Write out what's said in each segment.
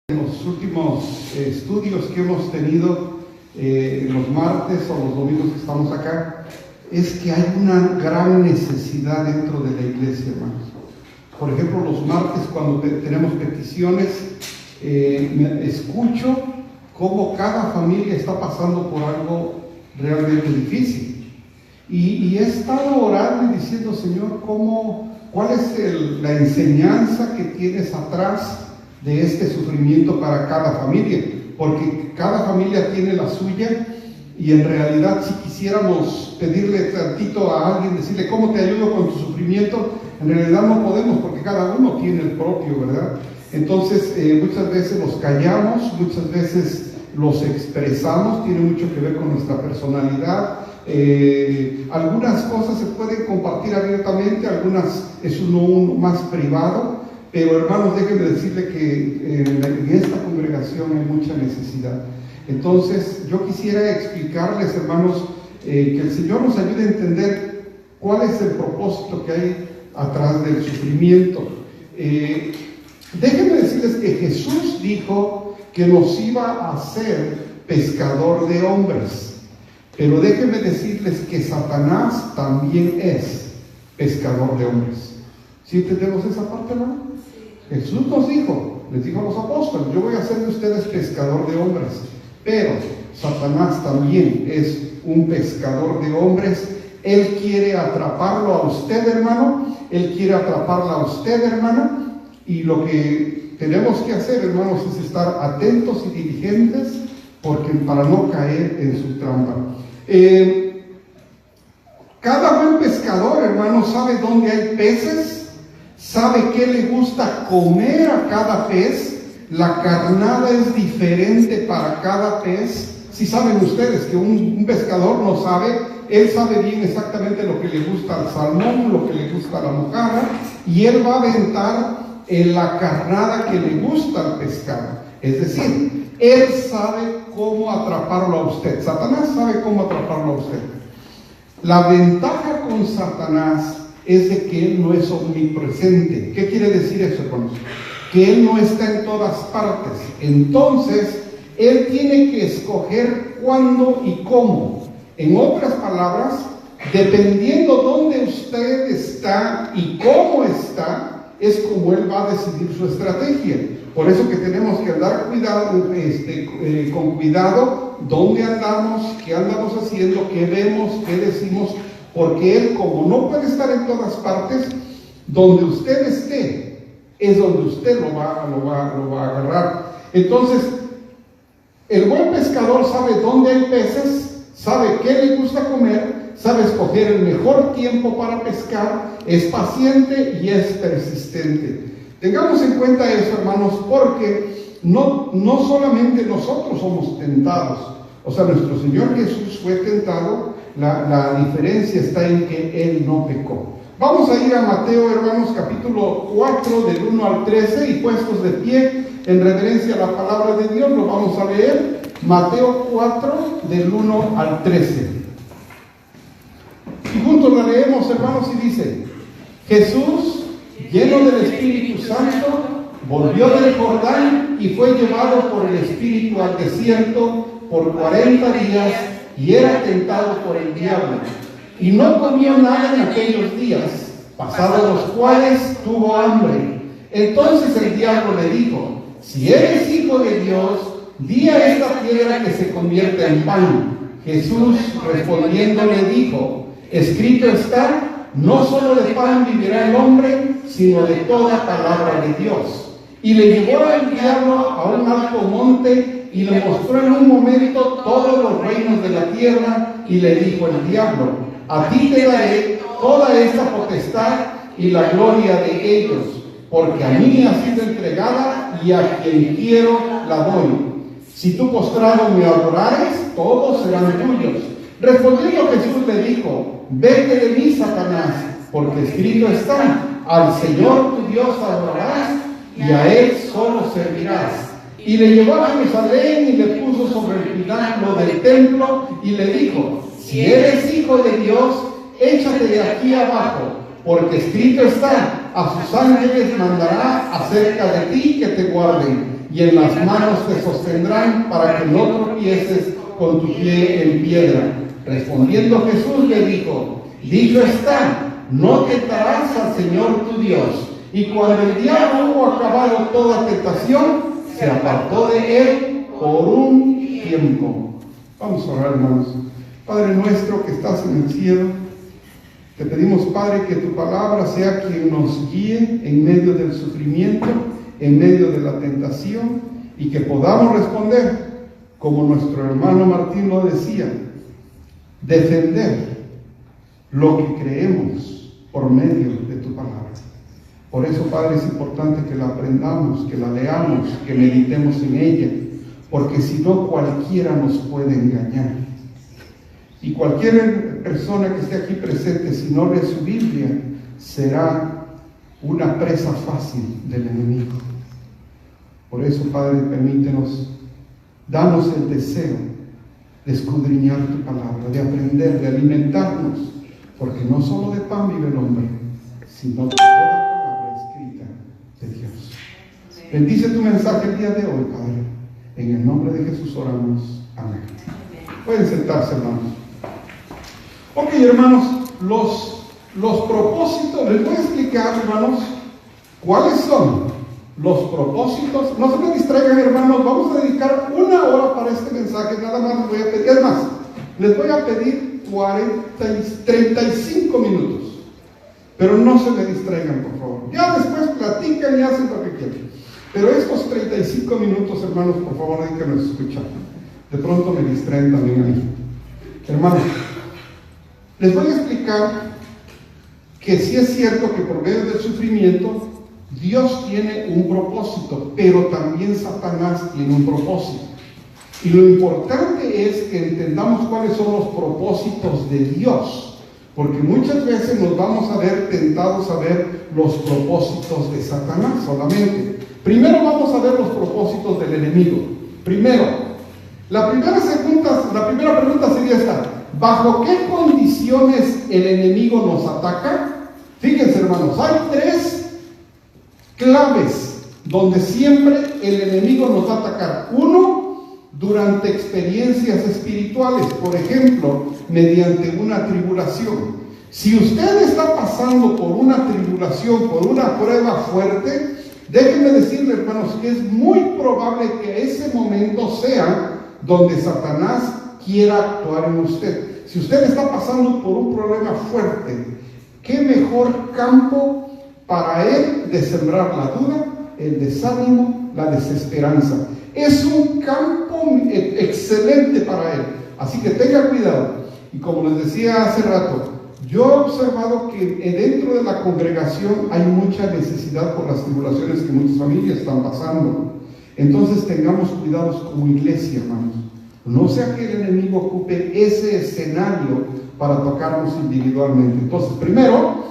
En los últimos estudios que hemos tenido los martes o los domingos que estamos acá, es que hay una gran necesidad dentro de la iglesia, hermanos. Por ejemplo, los martes cuando tenemos peticiones, escucho cómo cada familia está pasando por algo realmente difícil. Y he estado orando y diciendo, Señor, ¿cuál es la enseñanza que tienes atrás de este sufrimiento para cada familia? Porque cada familia tiene la suya, y en realidad si quisiéramos pedirle tantito a alguien, decirle cómo te ayudo con tu sufrimiento, en realidad no podemos, porque cada uno tiene el propio, ¿verdad? Entonces muchas veces los callamos, muchas veces los expresamos, tiene mucho que ver con nuestra personalidad. Algunas cosas se pueden compartir abiertamente, algunas es uno más privado. Pero hermanos, déjenme decirle que en esta congregación hay mucha necesidad. Entonces yo quisiera explicarles, hermanos, que el Señor nos ayude a entender cuál es el propósito que hay atrás del sufrimiento. Déjenme decirles que Jesús dijo que nos iba a hacer pescador de hombres. Pero déjenme decirles que Satanás también es pescador de hombres. ¿Sí entendemos esa parte, hermano? Jesús nos dijo, les dijo a los apóstoles, yo voy a hacer de ustedes pescador de hombres, pero Satanás también es un pescador de hombres. Él quiere atraparlo a usted, hermano, él quiere atraparla a usted, hermana, y lo que tenemos que hacer, hermanos, es estar atentos y diligentes para no caer en su trampa. Cada buen pescador, hermano, sabe dónde hay peces, sabe qué le gusta comer a cada pez. La carnada es diferente para cada pez. Si saben ustedes que un pescador no sabe, él sabe bien exactamente lo que le gusta al salmón, lo que le gusta a la mojarra, y él va a aventar en la carnada que le gusta al pescado. Es decir, él sabe cómo atraparlo a usted. Satanás sabe cómo atraparlo a usted. La ventaja con Satanás es de que él no es omnipresente. ¿Qué quiere decir eso, hermanos? Que él no está en todas partes. Entonces, él tiene que escoger cuándo y cómo. En otras palabras, dependiendo dónde usted está y cómo está, es como él va a decidir su estrategia. Por eso que tenemos que andar con cuidado dónde andamos, qué andamos haciendo, qué vemos, qué decimos, porque él, como no puede estar en todas partes, donde usted esté, es donde usted lo va a agarrar. Entonces, el buen pescador sabe dónde hay peces, sabe qué le gusta comer, sabe escoger el mejor tiempo para pescar, es paciente y es persistente. Tengamos en cuenta eso, hermanos, porque no solamente nosotros somos tentados. O sea, nuestro Señor Jesús fue tentado. La diferencia está en que Él no pecó. Vamos a ir a Mateo, hermanos, capítulo 4, del 1 al 13, y puestos de pie en reverencia a la palabra de Dios, lo vamos a leer. Mateo 4, del 1 al 13. Y juntos la leemos, hermanos, y dice: Jesús, lleno del Espíritu Santo, volvió del Jordán y fue llevado por el Espíritu al desierto por 40 días, y era tentado por el diablo. Y no comió nada en aquellos días, pasados los cuales tuvo hambre. Entonces el diablo le dijo: si eres hijo de Dios, di a esta piedra que se convierta en pan. Jesús respondiendo le dijo: escrito está, no solo de pan vivirá el hombre, sino de toda palabra de Dios. Y le llevó al diablo a un alto monte, y le mostró en un momento todos los reinos de la tierra, y le dijo el diablo: a ti te daré toda esta potestad y la gloria de ellos, porque a mí ha sido entregada, y a quien quiero la doy. Si tú postrado me adorares, todos serán tuyos. Respondiendo Jesús le dijo: vete de mí, Satanás, porque escrito está: al Señor tu Dios adorarás, y a Él solo servirás. Y le llevó a Jerusalén y le puso sobre el pináculo del templo y le dijo: si eres hijo de Dios, échate de aquí abajo, porque escrito está: a sus ángeles mandará acerca de ti que te guarden, y en las manos te sostendrán para que no tropieces con tu pie en piedra. Respondiendo Jesús le dijo, dicho está, no tentarás al Señor tu Dios. Y cuando el diablo hubo acabado toda tentación, se apartó de él por un tiempo. Vamos a orar, hermanos. Padre nuestro que estás en el cielo, te pedimos, Padre, que tu palabra sea quien nos guíe en medio del sufrimiento, en medio de la tentación, y que podamos responder, como nuestro hermano Martín lo decía, defender lo que creemos por medio de tu palabra. Por eso, Padre, es importante que la aprendamos, que la leamos, que meditemos en ella, porque si no, cualquiera nos puede engañar. Y cualquier persona que esté aquí presente, si no lee su Biblia, será una presa fácil del enemigo. Por eso, Padre, permítenos, danos el deseo de escudriñar tu palabra, de aprender, de alimentarnos, porque no solo de pan vive el hombre, sino de toda palabra escrita de Dios. Bendice tu mensaje el día de hoy, Padre. En el nombre de Jesús oramos. Amén. Pueden sentarse, hermanos. Ok, hermanos, los propósitos, les voy a explicar, hermanos, cuáles son los propósitos. No se me distraigan, hermanos, vamos a dedicar 1 hora para este mensaje, nada más les voy a pedir, es más, les voy a pedir 35 minutos, pero no se me distraigan, por favor. Ya después platican y hacen lo que quieran, pero estos 35 minutos, hermanos, por favor, déjenme escuchar. De pronto me distraen también a mí. Hermanos, les voy a explicar que sí es cierto que por medio del sufrimiento Dios tiene un propósito, pero también Satanás tiene un propósito. Y lo importante es que entendamos cuáles son los propósitos de Dios, porque muchas veces nos vamos a ver tentados a ver los propósitos de Satanás solamente. Primero vamos a ver los propósitos del enemigo. Primero, la primera pregunta sería esta: ¿bajo qué condiciones el enemigo nos ataca? Fíjense, hermanos, hay 3 claves donde siempre el enemigo nos va a atacar. 1, durante experiencias espirituales, por ejemplo, mediante una tribulación. Si usted está pasando por una tribulación, por una prueba fuerte, déjenme decirle, hermanos, que es muy probable que ese momento sea donde Satanás quiera actuar en usted. Si usted está pasando por un problema fuerte, ¿qué mejor campo para él de sembrar la duda, el desánimo, la desesperanza? Es un campo excelente para él. Así que tenga cuidado. Y como les decía hace rato, yo he observado que dentro de la congregación hay mucha necesidad por las tribulaciones que muchas familias están pasando. Entonces tengamos cuidados como iglesia, hermanos. No sea que el enemigo ocupe ese escenario para tocarnos individualmente. Entonces, primero,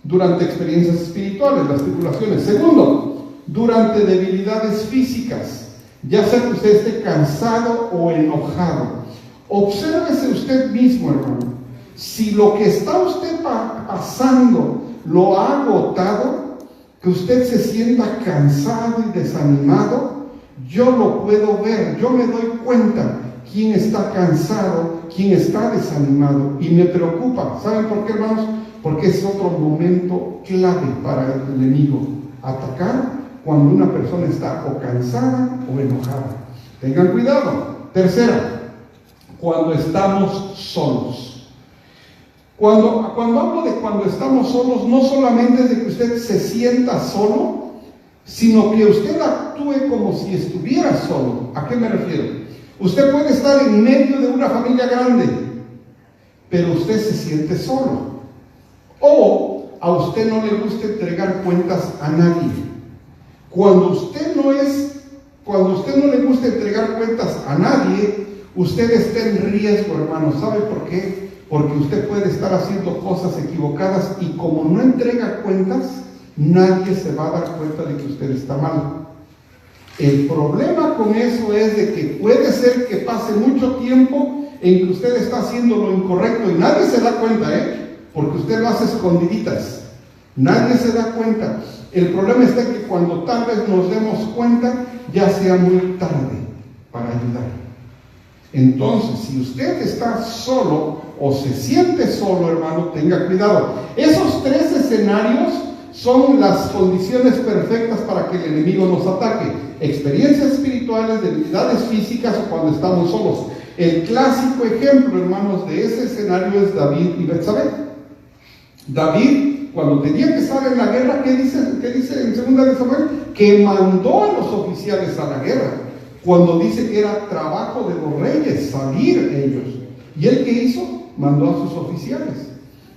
durante experiencias espirituales, las tribulaciones. Segundo, durante debilidades físicas, ya sea que usted esté cansado o enojado. Obsérvese usted mismo, hermano. Si lo que está usted pasando lo ha agotado, que usted se sienta cansado y desanimado, yo lo puedo ver, yo me doy cuenta quién está cansado, quién está desanimado, y me preocupa. ¿Saben por qué, hermanos? Porque es otro momento clave para el enemigo atacar, cuando una persona está o cansada o enojada. Tengan cuidado. Tercera, cuando estamos solos. Cuando hablo de cuando estamos solos, no solamente es de que usted se sienta solo, sino que usted actúe como si estuviera solo. ¿A qué me refiero? Usted puede estar en medio de una familia grande, pero usted se siente solo. O a usted no le gusta entregar cuentas a nadie. Cuando usted no le gusta entregar cuentas a nadie, usted está en riesgo, hermano. ¿Sabe por qué? Porque usted puede estar haciendo cosas equivocadas y como no entrega cuentas, nadie se va a dar cuenta de que usted está mal. El problema con eso es de que puede ser que pase mucho tiempo en que usted está haciendo lo incorrecto y nadie se da cuenta, porque usted lo hace escondiditas. Nadie se da cuenta. El problema está que cuando tal vez nos demos cuenta, ya sea muy tarde para ayudar. Entonces, si usted está solo o se siente solo, hermano, tenga cuidado. Esos 3 escenarios son las condiciones perfectas para que el enemigo nos ataque. Experiencias espirituales, debilidades físicas o cuando estamos solos. El clásico ejemplo, hermanos, de ese escenario es David y Betsabé. David, cuando tenía que estar en la guerra, ¿qué dice en 2 de Samuel? Que mandó a los oficiales a la guerra. Cuando dice que era trabajo de los reyes salir ellos. ¿Y él qué hizo? Mandó a sus oficiales.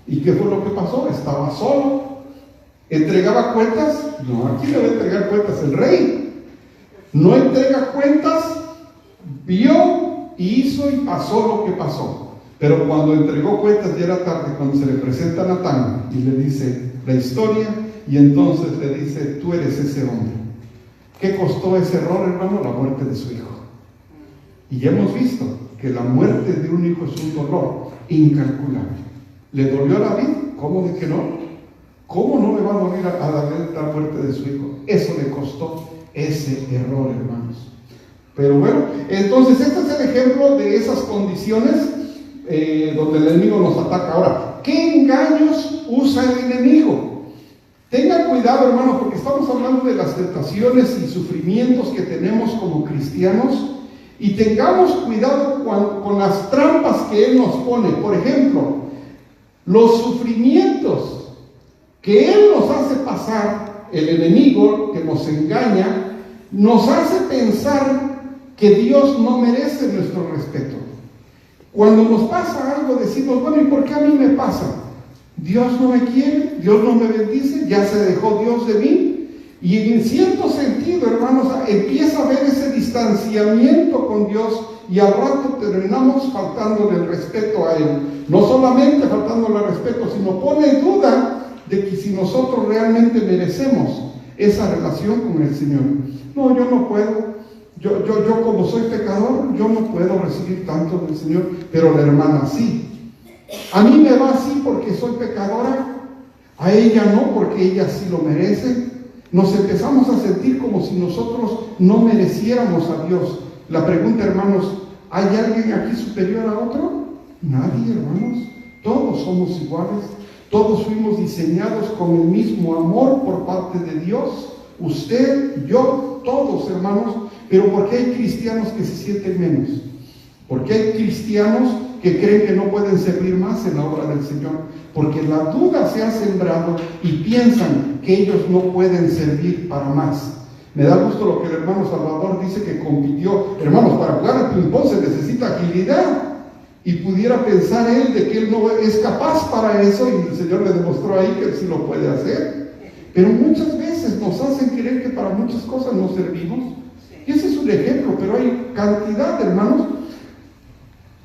¿Y qué fue lo que pasó? Estaba solo. ¿Entregaba cuentas? No, aquí le va a entregar cuentas el rey. No entrega cuentas, vio, hizo y pasó lo que pasó. Pero cuando entregó cuentas ya era tarde, cuando se le presenta a Natán y le dice la historia, y entonces le dice, tú eres ese hombre. ¿Qué costó ese error, hermano? La muerte de su hijo. Y ya hemos visto que la muerte de un hijo es un dolor incalculable. ¿Le dolió a David? ¿Cómo de que no? ¿Cómo no le va a doler a David la muerte de su hijo? Eso le costó ese error, hermanos. Pero bueno, entonces este es el ejemplo de esas condiciones donde el enemigo nos ataca. Ahora, ¿qué engaños usa el enemigo? Tenga cuidado, hermano, porque estamos hablando de las tentaciones y sufrimientos que tenemos como cristianos, y tengamos cuidado con las trampas que Él nos pone. Por ejemplo, los sufrimientos que Él nos hace pasar, el enemigo que nos engaña, nos hace pensar que Dios no merece nuestro respeto. Cuando nos pasa algo decimos, bueno, ¿y por qué a mí me pasa? Dios no me quiere, Dios no me bendice, ya se dejó Dios de mí. Y en cierto sentido, hermanos, empieza a haber ese distanciamiento con Dios, y al rato terminamos faltándole el respeto a Él. No solamente faltándole el respeto, sino pone en duda de que si nosotros realmente merecemos esa relación con el Señor. No, yo no puedo. Yo como soy pecador, yo no puedo recibir tanto del Señor, pero la hermana sí. A mí me va así porque soy pecadora, a ella no porque ella sí lo merece. Nos empezamos a sentir como si nosotros no mereciéramos a Dios. La pregunta, hermanos, ¿hay alguien aquí superior a otro? Nadie, hermanos. Todos somos iguales. Todos fuimos diseñados con el mismo amor por parte de Dios. Usted, yo, todos, hermanos. Pero ¿por qué hay cristianos que se sienten menos? ¿Por qué hay cristianos que creen que no pueden servir más en la obra del Señor? Porque la duda se ha sembrado y piensan que ellos no pueden servir para más. Me da gusto lo que el hermano Salvador dice, que compitió. Hermanos, para jugar al ping-pong se necesita agilidad. Y pudiera pensar él de que él no es capaz para eso, y el Señor le demostró ahí que él sí lo puede hacer. Pero muchas veces nos hacen creer que para muchas cosas no servimos. Y ese es un ejemplo, pero hay cantidad de hermanos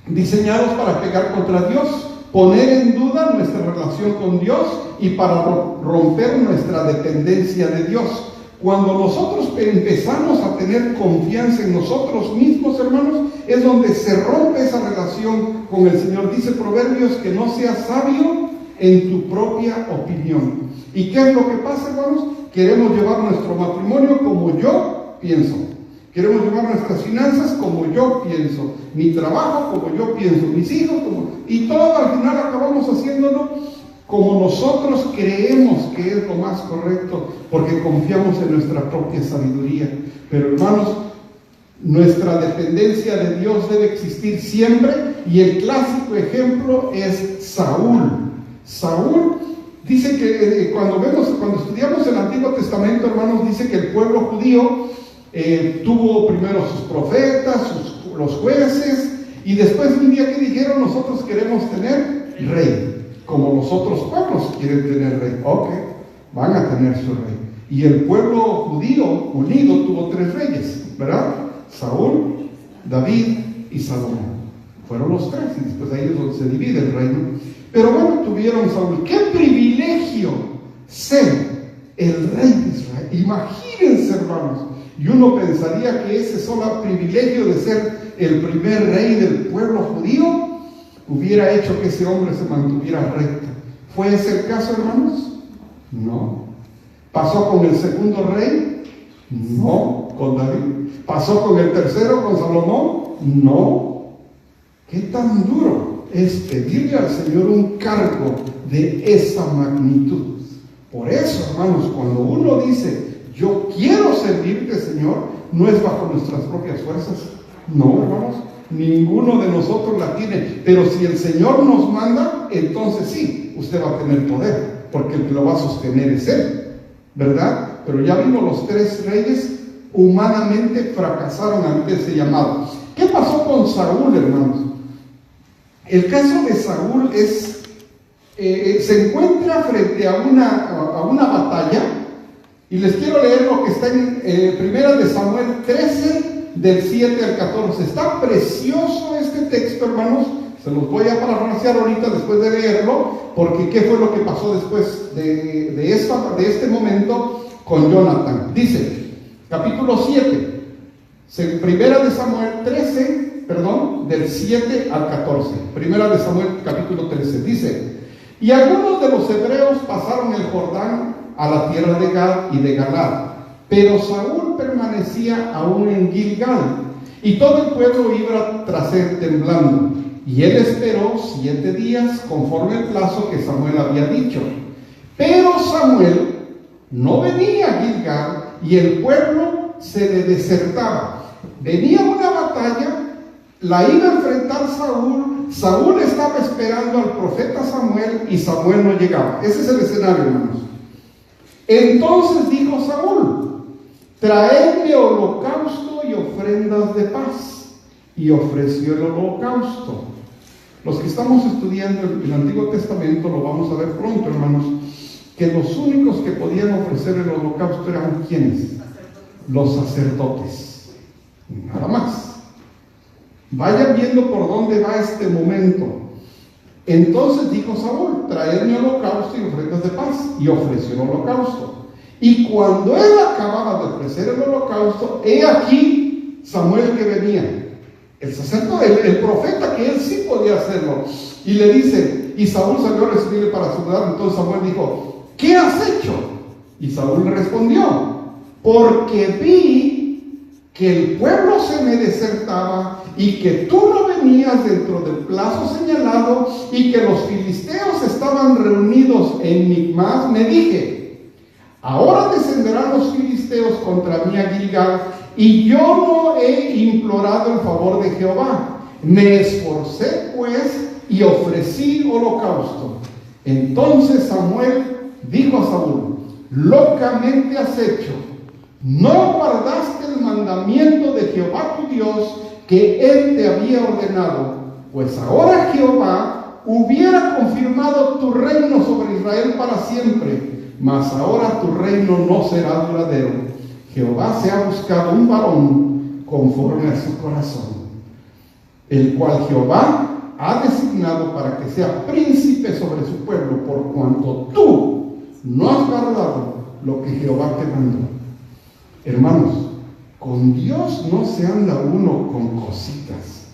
diseñados para pegar contra Dios, poner en duda nuestra relación con Dios y para romper nuestra dependencia de Dios. Cuando nosotros empezamos a tener confianza en nosotros mismos, hermanos, es donde se rompe esa relación con el Señor. Dice Proverbios que no seas sabio en tu propia opinión. ¿Y qué es lo que pasa, hermanos? Queremos llevar nuestro matrimonio como yo pienso. Queremos llevar nuestras finanzas como yo pienso, mi trabajo como yo pienso, mis hijos y todo al final acabamos haciéndolo como nosotros creemos que es lo más correcto, porque confiamos en nuestra propia sabiduría. Pero hermanos, nuestra dependencia de Dios debe existir siempre, y el clásico ejemplo es Saúl. Saúl dice que cuando estudiamos el Antiguo Testamento, hermanos, dice que el pueblo judío tuvo primero sus profetas, los jueces, y después un día que dijeron, nosotros queremos tener rey, como los otros pueblos quieren tener rey. Ok, van a tener su rey. Y el pueblo judío unido tuvo 3 reyes, ¿verdad? Saúl, David y Salomón. Fueron los 3, y después ahí es donde se divide el reino. Pero bueno, tuvieron Saúl. ¡Qué privilegio ser el rey de Israel! Imagínense, hermanos. Y uno pensaría que ese solo privilegio de ser el primer rey del pueblo judío hubiera hecho que ese hombre se mantuviera recto. ¿Fue ese el caso, hermanos? No. ¿Pasó con el segundo rey? No, con David. ¿Pasó con el tercero, con Salomón? No. ¿Qué tan duro es pedirle al Señor un cargo de esa magnitud? Por eso, hermanos, cuando uno dice, yo quiero servirte, Señor, no es bajo nuestras propias fuerzas. No, hermanos, ninguno de nosotros la tiene. Pero si el Señor nos manda, entonces sí, usted va a tener poder, porque el que lo va a sostener es Él, ¿verdad? Pero ya vimos, los tres reyes humanamente fracasaron ante ese llamado. ¿Qué pasó con Saúl, hermanos? El caso de Saúl es, se encuentra frente a una batalla, y les quiero leer lo que está en Primera de Samuel 13, del 7 al 14. Está precioso este texto, hermanos. Se los voy a parafrasear ahorita después de leerlo, porque ¿qué fue lo que pasó después de este momento con Jonathan? Dice, capítulo 7, Primera de Samuel 13, del 7 al 14. Primera de Samuel, capítulo 13, dice, y algunos de los hebreos pasaron el Jordán a la tierra de Gad y de Galad, pero Saúl permanecía aún en Gilgal, y todo el pueblo iba tras él temblando. Y él esperó 7 días conforme el plazo que Samuel había dicho. Pero Samuel no venía a Gilgal y el pueblo se le desertaba. Venía una batalla, la iba a enfrentar Saúl. Saúl estaba esperando al profeta Samuel y Samuel no llegaba. Ese es el escenario, hermanos. Entonces dijo Saúl, traedme holocausto y ofrendas de paz. Y ofreció el holocausto. Los que estamos estudiando el Antiguo Testamento lo vamos a ver pronto, hermanos, que los únicos que podían ofrecer el holocausto eran ¿quiénes? Los sacerdotes. Nada más. Vayan viendo por dónde va este momento. Entonces dijo Saúl, traedme holocausto y ofrendas de paz. Y ofreció el holocausto. Y cuando él acababa de ofrecer el holocausto, he aquí Samuel que venía. El sacerdote, el profeta, que él sí podía hacerlo. Y le dice, y Saúl salió a recibirle para saludar. Entonces Samuel dijo, ¿qué has hecho? Y Saúl le respondió, porque vi que el pueblo se me desertaba y que tú no venías dentro del plazo señalado y que los filisteos estaban reunidos en Micmas, me dije, ahora descenderán los filisteos contra mí a Gilgal, y yo no he implorado el favor de Jehová. Me esforcé pues y ofrecí holocausto. Entonces Samuel dijo a Saúl, locamente has hecho. No guardaste el mandamiento de Jehová tu Dios que él te había ordenado. Pues ahora Jehová hubiera confirmado tu reino sobre Israel para siempre. Mas ahora tu reino no será duradero. Jehová se ha buscado un varón conforme a su corazón, el cual Jehová ha designado para que sea príncipe sobre su pueblo, por cuanto tú no has guardado lo que Jehová te mandó. Hermanos, con Dios no se anda uno con cositas.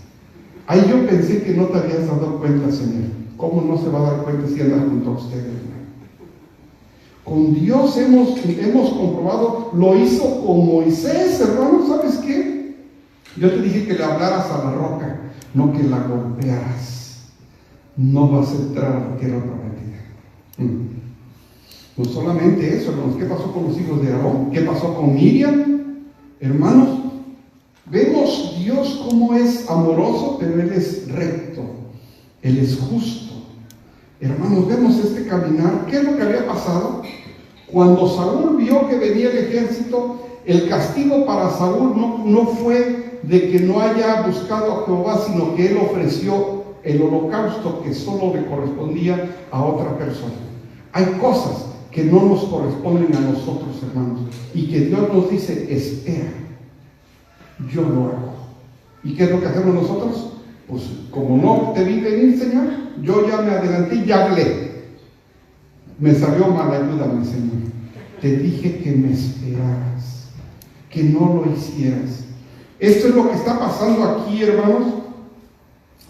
Ay, yo pensé que no te habías dado cuenta, Señor. ¿Cómo no se va a dar cuenta si anda junto a usted, hermano? Con Dios hemos comprobado, lo hizo con Moisés, hermano. ¿Sabes qué? Yo te dije que le hablaras a la roca, no que la golpearas. No vas a entrar a la tierra prometida. No solamente eso, hermanos. ¿Qué pasó con los hijos de Aarón? ¿Qué pasó con Miriam? Hermanos, vemos Dios como es amoroso, pero Él es recto. Él es justo. Hermanos, vemos este caminar. ¿Qué es lo que había pasado? Cuando Saúl vio que venía el ejército, el castigo para Saúl no fue de que no haya buscado a Jehová, sino que él ofreció el holocausto que solo le correspondía a otra persona. Hay cosas que no nos corresponden a nosotros, hermanos, y que Dios nos dice, espera, yo lo hago. ¿Y qué es lo que hacemos nosotros? Pues como no te vi venir, Señor, yo ya me adelanté y ya hablé. Me salió mal, ayúdame, Señor. Te dije que me esperaras, que no lo hicieras. Esto es lo que está pasando aquí, hermanos.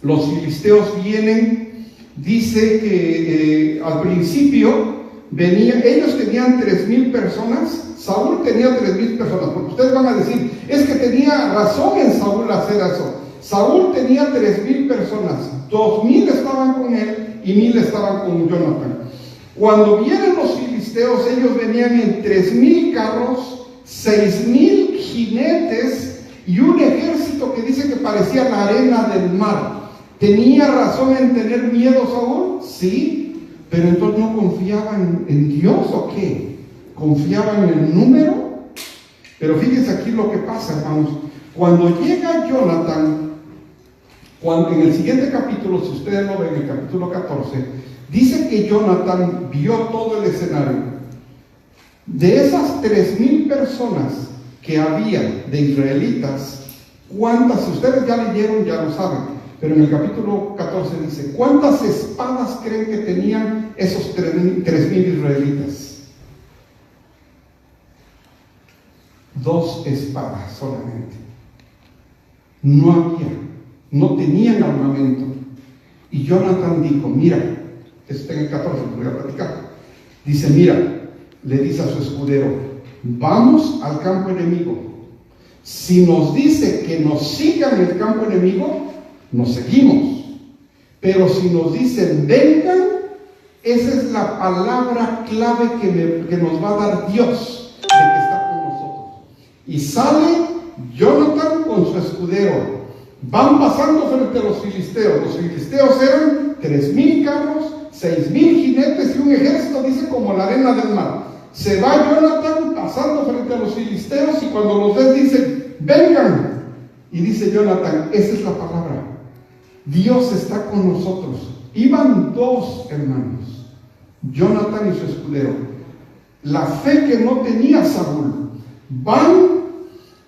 Los filisteos vienen, dice que al principio ellos tenían 3,000 personas, Saúl tenía 3,000 personas, porque ustedes van a decir, es que tenía razón en Saúl hacer eso. Saúl tenía 3,000 personas, 2,000 estaban con él y 1,000 estaban con Jonathan. Cuando vienen los filisteos, ellos venían en 3,000 carros, 6,000 jinetes y un ejército que dice que parecía la arena del mar. ¿Tenía razón en tener miedo Saúl? Sí, pero entonces no confiaban en Dios, ¿o qué? ¿Confiaban en el número? Pero fíjense aquí lo que pasa, hermanos. Cuando llega Jonathan, en el siguiente capítulo, si ustedes lo ven, en el capítulo 14, dice que Jonathan vio todo el escenario. De esas 3,000 personas que había de israelitas, ¿cuántas? Si ustedes ya leyeron, ya lo saben. Pero en el capítulo 14 dice, ¿cuántas espadas creen que tenían esos 3,000 israelitas? 2 espadas solamente. No tenían armamento. Y Jonathan dijo, mira, está en el 14, lo voy a platicar. Dice, mira, le dice a su escudero, vamos al campo enemigo. Si nos dice que nos sigan el campo enemigo, nos seguimos. Pero si nos dicen vengan, esa es la palabra clave que nos va a dar Dios de que está con nosotros. Y sale Jonathan con su escudero. Van pasando frente a los filisteos. Los filisteos eran 3,000 carros, 6,000 jinetes y un ejército, dice, como la arena del mar. Se va Jonathan pasando frente a los filisteos y cuando los ves dicen, vengan. Y dice Jonathan, esa es la palabra. Dios está con nosotros. Iban 2 hermanos, Jonathan y su escudero. La fe que no tenía Saúl. Van,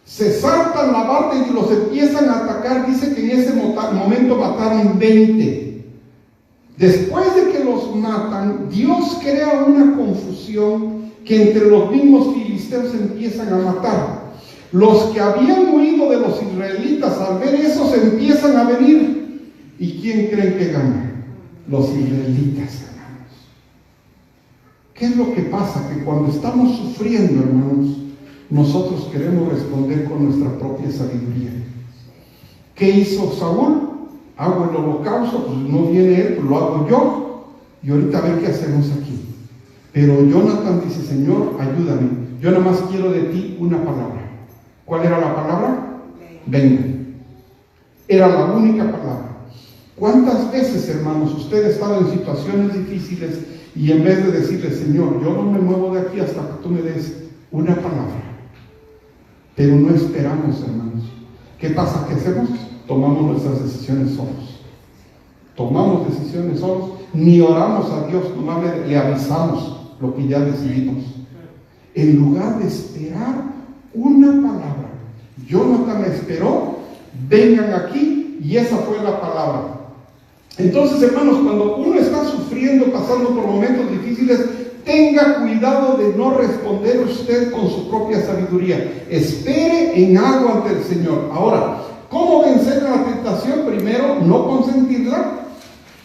se saltan la barda y los empiezan a atacar. Dice que en ese momento mataron 20. Después de que los matan, Dios crea una confusión que entre los mismos filisteos empiezan a matar. Los que habían huido de los israelitas al ver eso se empiezan a venir. ¿Y quién creen que gana? Los israelitas, hermanos. ¿Qué es lo que pasa? Que cuando estamos sufriendo, hermanos, nosotros queremos responder con nuestra propia sabiduría. ¿Qué hizo Saúl? Hago el holocausto, pues no viene él, pues lo hago yo. Y ahorita a ver qué hacemos aquí. Pero Jonathan dice, Señor, ayúdame. Yo nada más quiero de ti una palabra. ¿Cuál era la palabra? Venga. Era la única palabra. ¿Cuántas veces, hermanos, usted ha estado en situaciones difíciles y en vez de decirle, Señor, yo no me muevo de aquí hasta que tú me des una palabra? Pero no esperamos, hermanos. ¿Qué pasa? ¿Qué hacemos? Tomamos nuestras decisiones solos. Tomamos decisiones solos, ni oramos a Dios, nomás le avisamos lo que ya decidimos. En lugar de esperar una palabra, Jonathan esperó, vengan aquí, y esa fue la palabra. Entonces, hermanos, cuando uno está sufriendo, pasando por momentos difíciles, tenga cuidado de no responder usted con su propia sabiduría. Espere en algo ante el Señor. Ahora, ¿cómo vencer la tentación? Primero, no consentirla,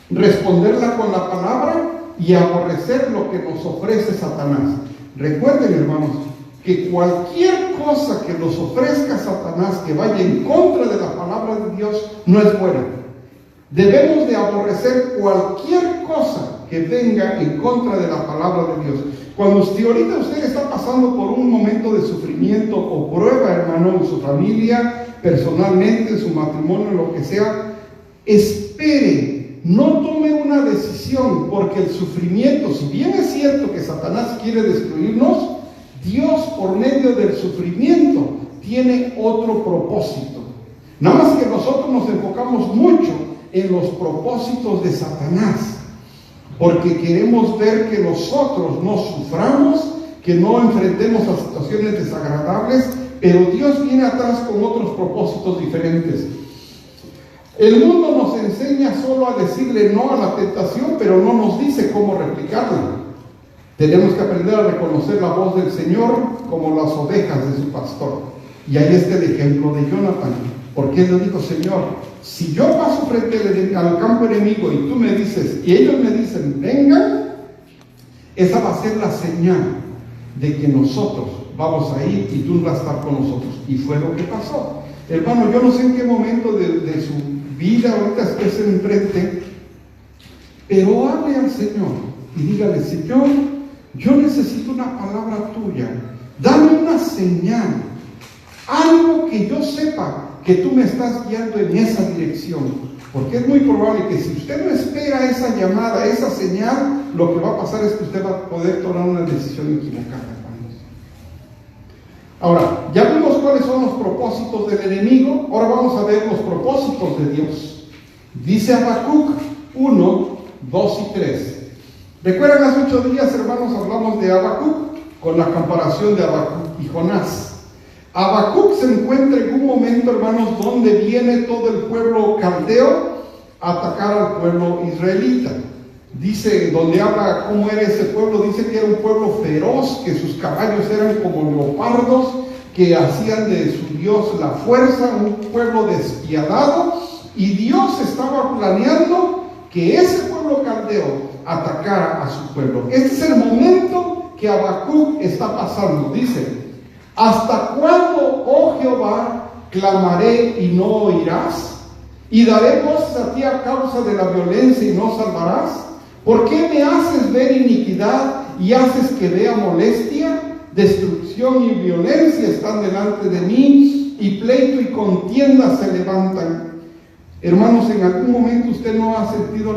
responderla con la palabra y aborrecer lo que nos ofrece Satanás. Recuerden, hermanos, que cualquier cosa que nos ofrezca Satanás que vaya en contra de la palabra de Dios no es buena. Debemos de aborrecer cualquier cosa que venga en contra de la palabra de Dios. Cuando ahorita usted está pasando por un momento de sufrimiento o prueba, hermano, en su familia, personalmente, en su matrimonio, lo que sea, espere, no tome una decisión, porque el sufrimiento, si bien es cierto que Satanás quiere destruirnos, Dios por medio del sufrimiento tiene otro propósito. Nada más que nosotros nos enfocamos mucho en los propósitos de Satanás, porque queremos ver que nosotros no suframos, que no enfrentemos a situaciones desagradables, pero Dios viene atrás con otros propósitos diferentes. El mundo nos enseña solo a decirle no a la tentación, pero no nos dice cómo replicarla. Tenemos que aprender a reconocer la voz del Señor como las ovejas de su pastor. Y ahí está el ejemplo de Jonathan, porque él le dijo, Señor, si yo paso frente al campo enemigo y tú me dices, y ellos me dicen, vengan, Esa va a ser la señal de que nosotros vamos a ir y tú vas a estar con nosotros. Y fue lo que pasó. Hermano, yo no sé en qué momento de su vida ahorita estés enfrente, pero hable al Señor y dígale: Señor, yo necesito una palabra tuya. Dame una señal, algo que yo sepa que tú me estás guiando en esa dirección. Porque es muy probable que si usted no espera esa llamada, esa señal, lo que va a pasar es que usted va a poder tomar una decisión equivocada, hermanos. Ahora, ya vimos cuáles son los propósitos del enemigo. Ahora vamos a ver los propósitos de Dios. Dice Habacuc 1, 2 y 3. ¿Recuerdan hace 8 días, hermanos, hablamos de Habacuc con la comparación de Habacuc y Jonás? Habacuc se encuentra en un momento, hermanos, donde viene todo el pueblo caldeo a atacar al pueblo israelita. Dice, donde habla cómo era ese pueblo, dice que era un pueblo feroz, que sus caballos eran como leopardos, que hacían de su Dios la fuerza, un pueblo despiadado, y Dios estaba planeando que ese pueblo caldeo atacara a su pueblo. Este es el momento que Habacuc está pasando. Dice: ¿hasta cuándo, oh Jehová, clamaré y no oirás? ¿Y daré voces a ti a causa de la violencia y no salvarás? ¿Por qué me haces ver iniquidad y haces que vea molestia? Destrucción y violencia están delante de mí, y pleito y contienda se levantan. Hermanos, en algún momento usted no ha sentido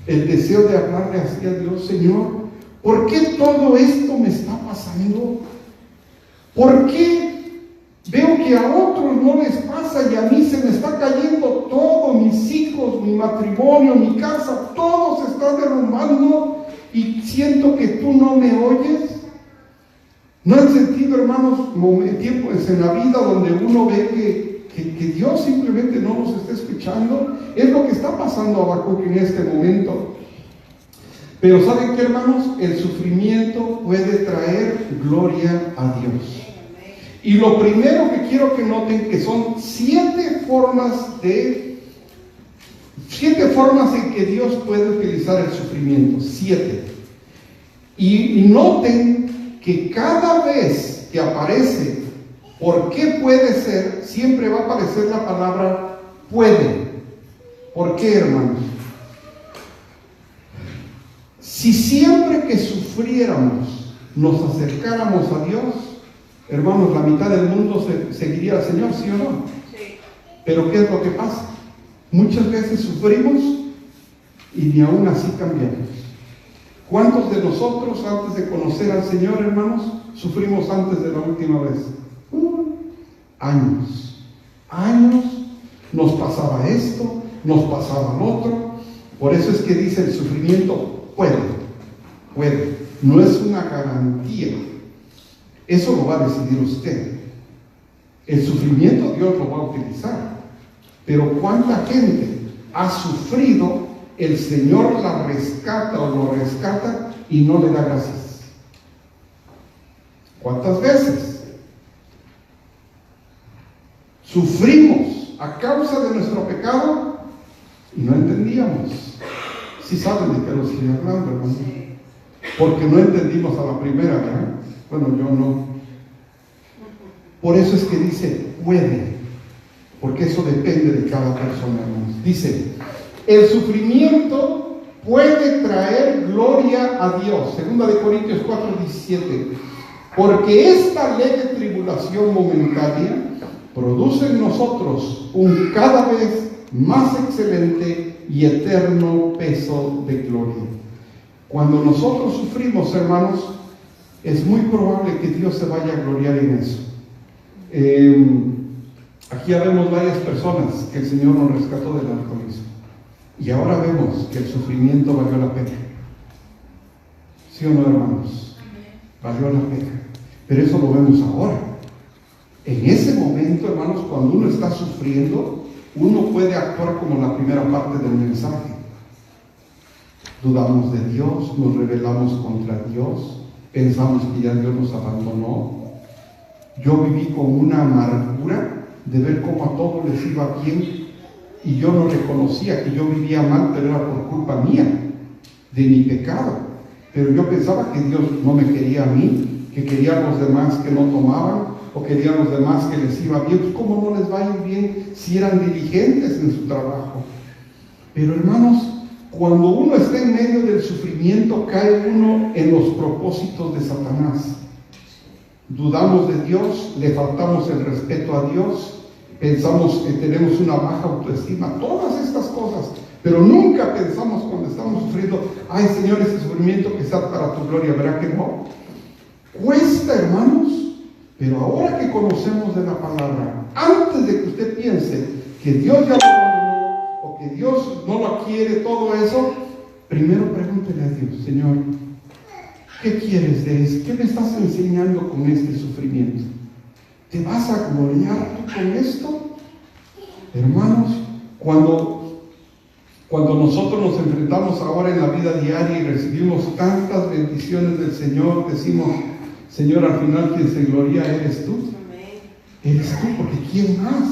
el deseo de hablarle así a Dios: Señor, ¿por qué todo esto me está pasando? ¿Por qué veo que a otros no les pasa y a mí se me está cayendo todo? Mis hijos, mi matrimonio, mi casa, todo se está derrumbando y siento que tú no me oyes. ¿No han sentido, hermanos, tiempos en la vida donde uno ve que Dios simplemente no nos está escuchando? Es lo que está pasando a Habacuc en este momento. Pero ¿saben qué, hermanos? El sufrimiento puede traer gloria a Dios. Y lo primero que quiero que noten, que son 7 formas en que Dios puede utilizar el sufrimiento. 7. Y noten que cada vez que aparece ¿por qué puede ser?, siempre va a aparecer la palabra puede. ¿Por qué, hermanos? Si siempre que sufriéramos nos acercáramos a Dios, hermanos, la mitad del mundo seguiría al Señor, ¿sí o no? Sí. Pero ¿qué es lo que pasa? Muchas veces sufrimos y ni aún así cambiamos. ¿Cuántos de nosotros, antes de conocer al Señor, hermanos, sufrimos antes de la última vez? Años. Nos pasaba esto, nos pasaba lo otro. Por eso es que dice: el sufrimiento puede. No es una garantía. Eso lo va a decidir usted. El sufrimiento Dios lo va a utilizar. Pero ¿cuánta gente ha sufrido? El Señor la rescata o lo rescata y no le da gracias. ¿Cuántas veces sufrimos a causa de nuestro pecado y no entendíamos? Si saben de qué lo estoy hablando, hermano. Porque no entendimos a la primera, ¿verdad? Bueno, yo no. Por eso es que dice puede, porque eso depende de cada persona, hermanos. Dice: el sufrimiento puede traer gloria a Dios. 2 Corintios 4:17. Porque esta leve tribulación momentánea produce en nosotros un cada vez más excelente y eterno peso de gloria. Cuando nosotros sufrimos, hermanos, es muy probable que Dios se vaya a gloriar en eso. Aquí ya vemos varias personas que el Señor nos rescató del alcoholismo. Y ahora vemos que el sufrimiento valió la pena. ¿Sí o no, hermanos? Valió la pena. Pero eso lo vemos ahora. En ese momento, hermanos, cuando uno está sufriendo, uno puede actuar como la primera parte del mensaje. Dudamos de Dios, nos rebelamos contra Dios, pensamos que ya Dios nos abandonó. Yo viví con una amargura de ver cómo a todos les iba bien y yo no reconocía que yo vivía mal, pero era por culpa mía, de mi pecado. pero yo pensaba que Dios no me quería a mí, que quería a los demás que no tomaban, o quería a los demás que les iba bien. Pues ¿cómo no les va a ir bien si eran diligentes en su trabajo? Pero hermanos, cuando uno está en medio del sufrimiento, cae uno en los propósitos de Satanás. Dudamos de Dios, le faltamos el respeto a Dios, pensamos que tenemos una baja autoestima, todas estas cosas, pero nunca pensamos cuando estamos sufriendo, ay Señor, ese sufrimiento que está para tu gloria, ¿verdad que no? Cuesta, hermanos, pero ahora que conocemos de la palabra, antes de que usted piense que Dios ya lo abandonó o que Dios no lo quiere, todo eso, primero pregúntele a Dios, Señor, ¿qué quieres de esto? ¿Qué me estás enseñando con este sufrimiento? ¿Te vas a gloriar tú con esto? Hermanos, cuando nosotros nos enfrentamos ahora en la vida diaria y recibimos tantas bendiciones del Señor, decimos, Señor, al final quien se gloria eres tú. Eres tú, porque ¿quién más?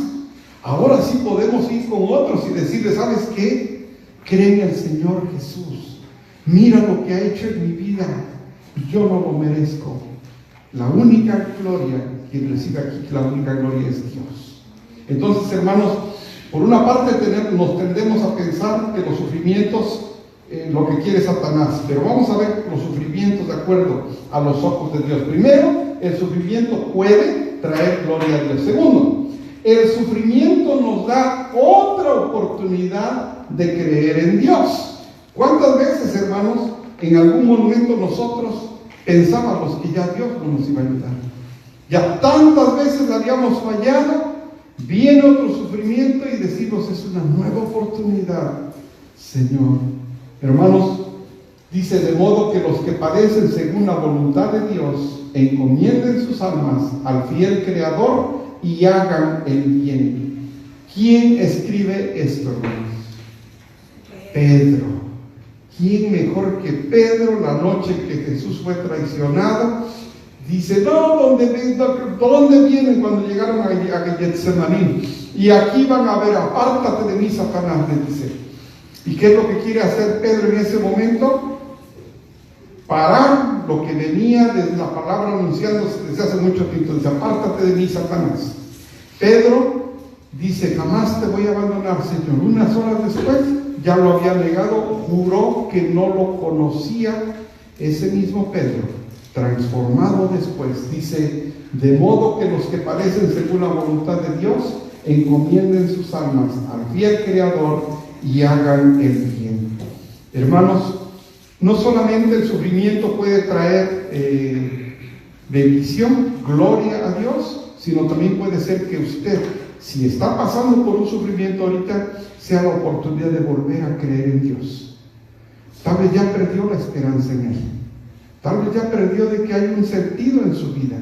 Ahora sí podemos ir con otros y decirle, ¿sabes qué? Cree en el Señor Jesús. Mira lo que ha hecho en mi vida. Yo no lo merezco. La única gloria, quien recibe aquí, la única gloria es Dios. Entonces, hermanos, por una parte nos tendemos a pensar que los sufrimientos, lo que quiere Satanás, pero vamos a ver los sufrimientos de acuerdo a los ojos de Dios. Primero, el sufrimiento puede traer gloria a Dios. Segundo, el sufrimiento nos da otra oportunidad de creer en Dios. ¿Cuántas veces, hermanos, en algún momento nosotros pensábamos que ya Dios no nos iba a ayudar? Ya tantas veces habíamos fallado, viene otro sufrimiento y decimos, es una nueva oportunidad, Señor. Hermanos, dice, de modo que los que padecen según la voluntad de Dios, encomienden sus almas al fiel Creador y hagan el bien. ¿Quién escribe esto, hermanos? Pedro. ¿Quién mejor que Pedro la noche que Jesús fue traicionado? Dice, no, ¿dónde vienen cuando llegaron a Getsemaní? Y aquí van a ver, apártate de mí, Satanás, le dice. ¿Y qué es lo que quiere hacer Pedro en ese momento? Parar lo que venía desde la palabra anunciándose desde hace mucho tiempo. Dice, apártate de mí, Satanás. Pedro dice, jamás te voy a abandonar, Señor. Unas horas después, ya lo había negado, juró que no lo conocía. Ese mismo Pedro, transformado después, dice, de modo que los que padecen según la voluntad de Dios, encomienden sus almas al fiel Creador y hagan el bien. Hermanos, no solamente el sufrimiento puede traer bendición, gloria a Dios, sino también puede ser que usted, si está pasando por un sufrimiento ahorita, sea la oportunidad de volver a creer en Dios. Tal vez ya perdió la esperanza en Él. Tal vez ya perdió de que hay un sentido en su vida.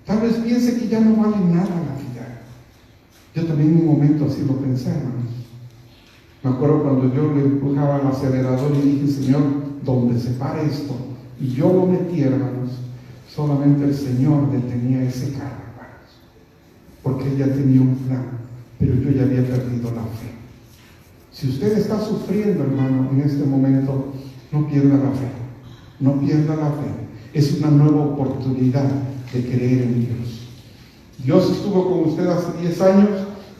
Tal vez piense que ya no vale nada la vida. Yo también en un momento así lo pensé, hermanos. Me acuerdo cuando yo le empujaba al acelerador y dije, Señor, donde se pare esto, y yo lo metí, hermanos, solamente el Señor detenía ese carro, hermanos, porque Él ya tenía un plan, pero yo ya había perdido la fe. Si usted está sufriendo, hermano, en este momento, no pierda la fe, no pierda la fe. Es una nueva oportunidad de creer en Dios. Dios estuvo con usted hace 10 años,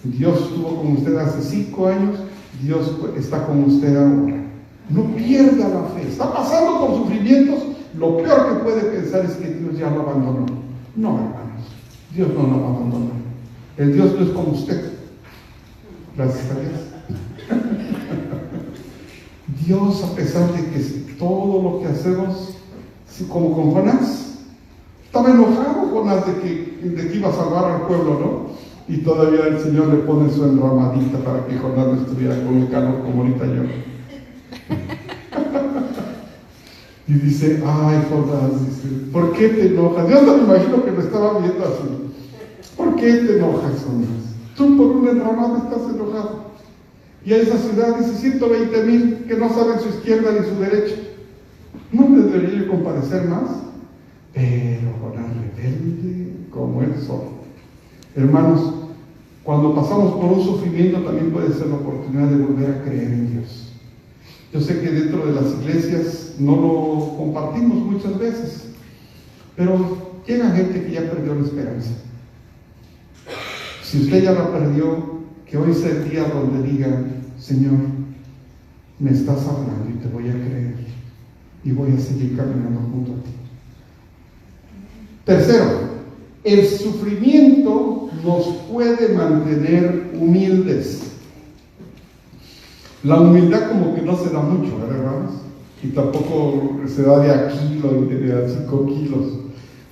Dios estuvo con usted hace 5 años, Dios está con usted ahora. No pierda la fe. Está pasando por sufrimientos. Lo peor que puede pensar es que Dios ya lo abandonó. No, hermanos, Dios no lo abandonó. El Dios no es como usted. Gracias a Dios. Dios, a pesar de que todo lo que hacemos, como con Jonás, estaba enojado Jonás de que iba a salvar al pueblo, ¿no? Y todavía el Señor le pone su enramadita para que Jonás no estuviera con el calor como ahorita yo. Y dice, ay Jonás, dice, ¿por qué te enojas? Yo no me imagino que lo estaba viendo así. ¿Por qué te enojas, Jonás? Tú por un enramado estás enojado. Y a esa ciudad dice 120,000 que no saben su izquierda ni su derecha. ¿No les debería compadecer más? Pero Jonás rebelde como el sol. Hermanos, cuando pasamos por un sufrimiento también puede ser la oportunidad de volver a creer en Dios. Yo sé que dentro de las iglesias no lo compartimos muchas veces, pero llega gente que ya perdió la esperanza. Si usted ya la perdió, que hoy sea el día donde diga: Señor, me estás hablando y te voy a creer y voy a seguir caminando junto a ti. Tercero, el sufrimiento nos puede mantener humildes. La humildad como que no se da mucho, ¿verdad, hermanos? Y tampoco se da de a kilo y de a 5 kilos.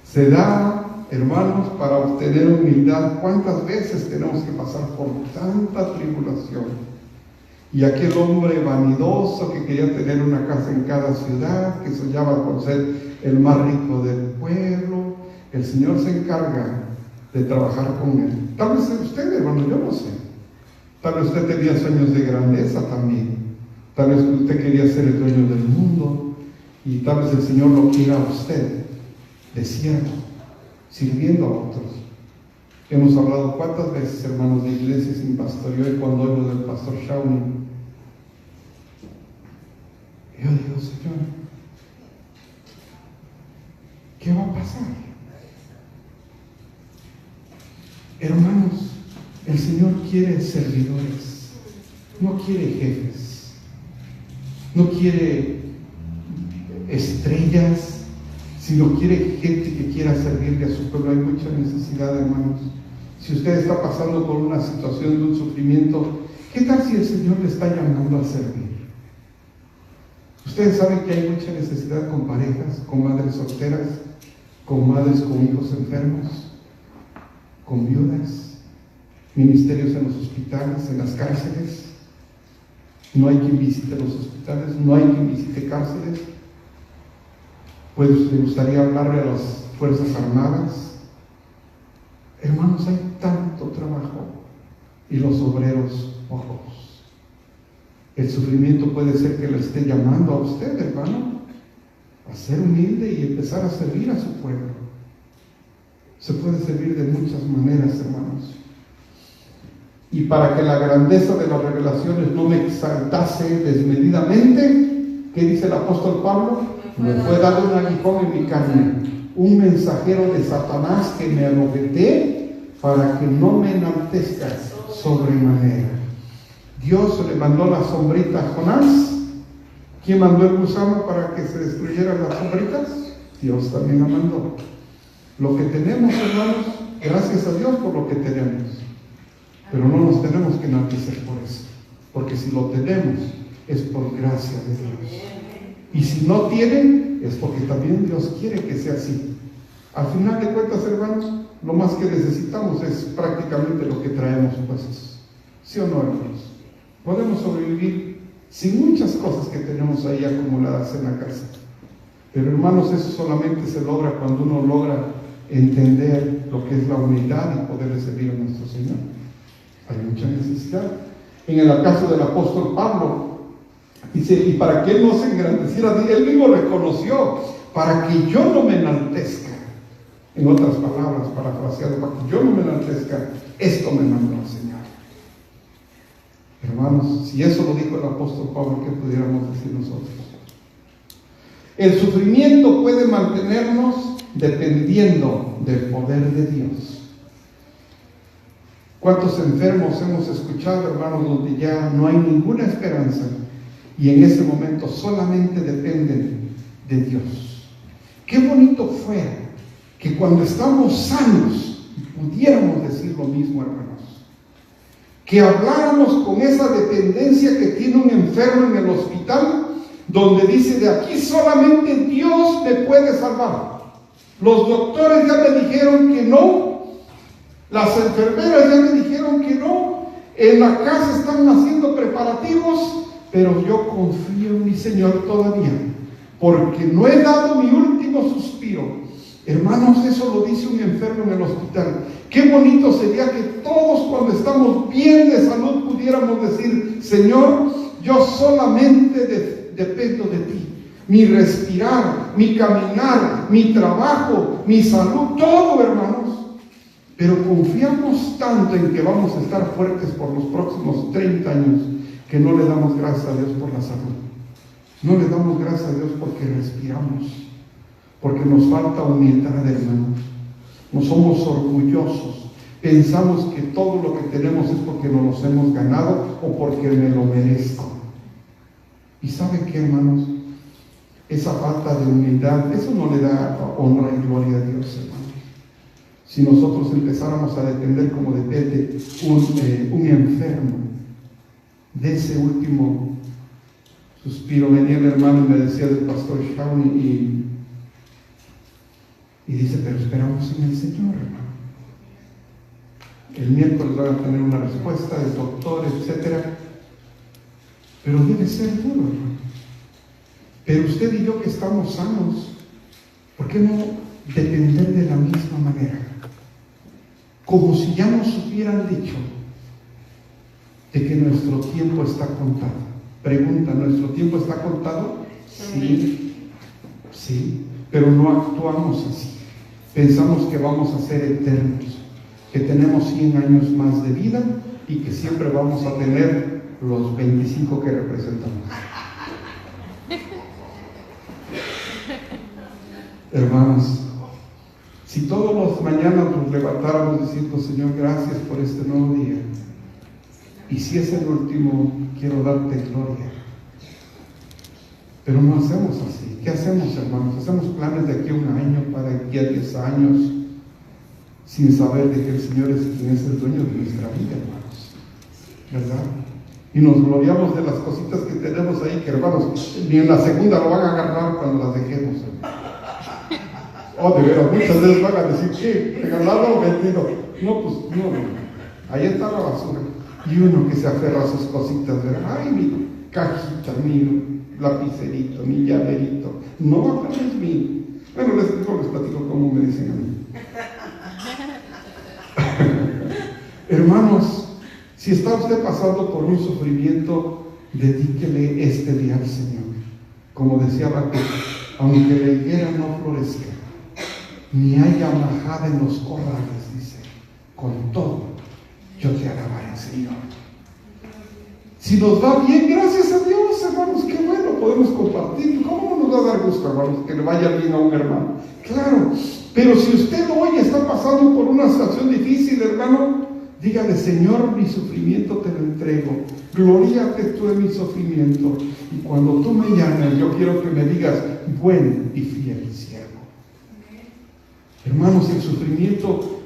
Se da, hermanos, para obtener humildad. ¿Cuántas veces tenemos que pasar por tanta tribulación? Y aquel hombre vanidoso que quería tener una casa en cada ciudad, que soñaba con ser el más rico del pueblo, el Señor se encarga de trabajar con él. Tal vez usted, hermano, yo no sé. Tal vez usted tenía sueños de grandeza también. Tal vez usted quería ser el dueño del mundo. Y tal vez el Señor lo quiera a usted de siervo, sirviendo a otros. Hemos hablado cuántas veces, hermanos, de Iglesia Sin Pastoreo, y cuando oigo del pastor Shawnee, yo digo: Señor, ¿qué va a pasar? Hermanos, el Señor quiere servidores, no quiere jefes, no quiere estrellas, sino quiere gente que quiera servirle a su pueblo. Hay mucha necesidad, hermanos. Si usted está pasando por una situación de un sufrimiento, ¿qué tal si el Señor le está llamando a servir? Ustedes saben que hay mucha necesidad con parejas, con madres solteras, con madres con hijos enfermos, con viudas, ministerios en los hospitales, en las cárceles. No hay quien visite los hospitales, no hay quien visite cárceles. Pues le gustaría hablarle a las Fuerzas Armadas. Hermanos, hay tanto trabajo y los obreros pocos. El sufrimiento puede ser que le esté llamando a usted, hermano, a ser humilde y empezar a servir a su pueblo. Se puede servir de muchas maneras, hermanos. Y para que la grandeza de las revelaciones no me exaltase desmedidamente, ¿qué dice el apóstol Pablo? Me fue dado un aguijón en mi carne, un mensajero de Satanás que me abofeté para que no me enaltezca sobremanera. Dios le mandó la sombrita a Jonás. ¿Quién mandó el gusano para que se destruyeran las sombritas? Dios también la mandó. Lo que tenemos, hermanos, gracias a Dios por lo que tenemos. Pero no nos tenemos que enaltecer por eso. Porque si lo tenemos, es por gracia de Dios. Y si no tienen, es porque también Dios quiere que sea así. Al final de cuentas, hermanos, lo más que necesitamos es prácticamente lo que traemos puestos. ¿Sí o no, hermanos? Podemos sobrevivir sin muchas cosas que tenemos ahí acumuladas en la casa. Pero, hermanos, eso solamente se logra cuando uno logra entender lo que es la humildad y poder servir a nuestro Señor. Hay mucha necesidad. En el caso del apóstol Pablo, dice: y para que él no se engrandeciera, él mismo reconoció, para que yo no me enaltezca. En otras palabras, parafraseado, para que yo no me enaltezca, esto me mandó el Señor. Hermanos, si eso lo dijo el apóstol Pablo, ¿qué pudiéramos decir nosotros? El sufrimiento puede mantenernos dependiendo del poder de Dios. ¿Cuántos enfermos hemos escuchado, hermanos, donde ya no hay ninguna esperanza y en ese momento solamente dependen de Dios? Qué bonito fuera que cuando estamos sanos pudiéramos decir lo mismo, hermanos. Que habláramos con esa dependencia que tiene un enfermo en el hospital, donde dice: de aquí solamente Dios me puede salvar. Los doctores ya me dijeron que no, las enfermeras ya me dijeron que no, en la casa están haciendo preparativos, pero yo confío en mi Señor todavía, porque no he dado mi último suspiro. Hermanos, eso lo dice un enfermo en el hospital. Qué bonito sería que todos, cuando estamos bien de salud, pudiéramos decir: Señor, yo solamente dependo de ti. Mi respirar, mi caminar, mi trabajo, mi salud, todo, hermanos. Pero confiamos tanto en que vamos a estar fuertes por los próximos 30 años, que no le damos gracias a Dios por la salud. No le damos gracias a Dios porque respiramos, porque nos falta humildad, hermanos. No somos orgullosos. Pensamos que todo lo que tenemos es porque nos los hemos ganado o porque me lo merezco. ¿Y saben qué, hermanos? Esa falta de humildad, eso no le da honra y gloria a Dios, hermanos. Si nosotros empezáramos a depender como depende un enfermo, de ese último suspiro, venía el hermano y me decía del pastor Shawnee y dice, pero esperamos en el Señor, hermano. El miércoles van a tener una respuesta del doctor, etcétera, pero debe ser duro, hermano. Pero usted y yo que estamos sanos, ¿por qué no depender de la misma manera? Como si ya nos hubieran dicho de que nuestro tiempo está contado. Pregunta, ¿nuestro tiempo está contado? Sí, sí, pero no actuamos así. Pensamos que vamos a ser eternos, que tenemos 100 años más de vida y que siempre vamos a tener los 25 que representamos. Hermanos, si todos los mañanas nos levantáramos diciendo, Señor, gracias por este nuevo día, y si es el último, quiero darte gloria. Pero no hacemos así. ¿Qué hacemos, hermanos? Hacemos planes de aquí a 1 año, para aquí a 10 años, sin saber de que el Señor es quien es el dueño de nuestra vida, hermanos. ¿Verdad? Y nos gloriamos de las cositas que tenemos ahí, que, hermanos, ni en la segunda lo van a agarrar cuando las dejemos, hermanos. Oh, de veras, muchas veces van a decir, ¿qué? ¿Regalado o vendido? No, pues no. Ahí está la basura. Y uno que se aferra a sus cositas, ¿verdad? Ay, mi cajita, mi lapicerito, mi llaverito. No, no es mío. Bueno, les platico cómo me dicen a mí. Hermanos, si está usted pasando por un sufrimiento, dedíquele este día al Señor. Como decía Raquel, aunque la higuera no florezca, ni haya majada en los corrales, dice, con todo yo te alabaré, Señor. Si nos va bien, gracias a Dios, hermanos, qué bueno, podemos compartir. ¿Cómo no nos va a dar gusto, hermanos, que le vaya bien a un hermano? Claro, pero si usted hoy está pasando por una situación difícil, hermano, dígale, Señor, mi sufrimiento te lo entrego. Glóriate tú en mi sufrimiento. Y cuando tú me llames, yo quiero que me digas, buen y fiel siervo. Hermanos, el sufrimiento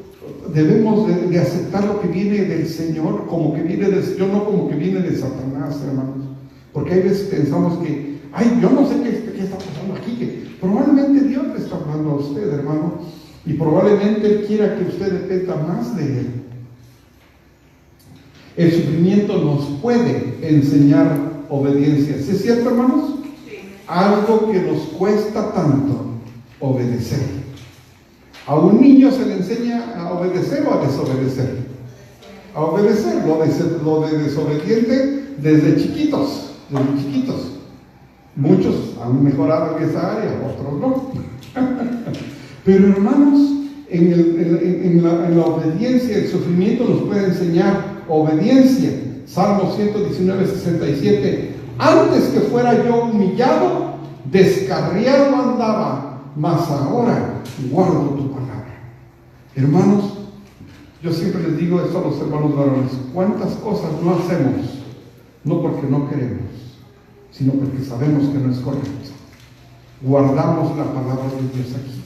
debemos de aceptar lo que viene del Señor, como que viene del Señor, no como que viene de Satanás, hermanos. Porque hay veces pensamos que, ay, yo no sé qué está pasando aquí, que probablemente Dios le está hablando a usted, hermano, y probablemente Él quiera que usted dependa más de Él. El sufrimiento nos puede enseñar obediencia. ¿Sí es cierto, hermanos? Sí. Algo que nos cuesta tanto, obedecer. ¿A un niño se le enseña a obedecer o a desobedecer? A obedecer, lo de desobediente desde chiquitos, Muchos han mejorado en esa área, otros no. Pero hermanos, en la obediencia, el sufrimiento nos puede enseñar obediencia. Salmo 119, 67. Antes que fuera yo humillado, descarriado andaba, mas ahora guardo tu palabra. Hermanos, yo siempre les digo esto a los hermanos varones: ¿cuántas cosas no hacemos? No porque no queremos, sino porque sabemos que no es correcto. Guardamos la palabra de Dios aquí.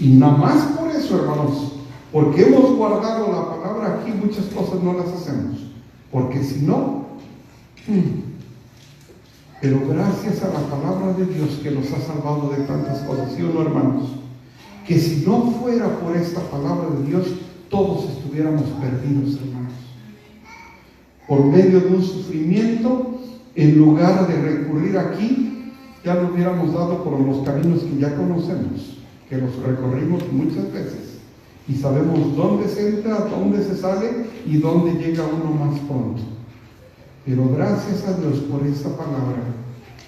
Y nada más por eso, hermanos, porque hemos guardado la palabra aquí, muchas cosas no las hacemos. Porque si no, pero gracias a la palabra de Dios que nos ha salvado de tantas cosas, ¿sí o no, hermanos? Que si no fuera por esta palabra de Dios, todos estuviéramos perdidos, hermanos. Por medio de un sufrimiento, en lugar de recurrir aquí, ya lo hubiéramos dado por los caminos que ya conocemos, que los recorrimos muchas veces, y sabemos dónde se entra, dónde se sale y dónde llega uno más pronto. Pero gracias a Dios por esta palabra,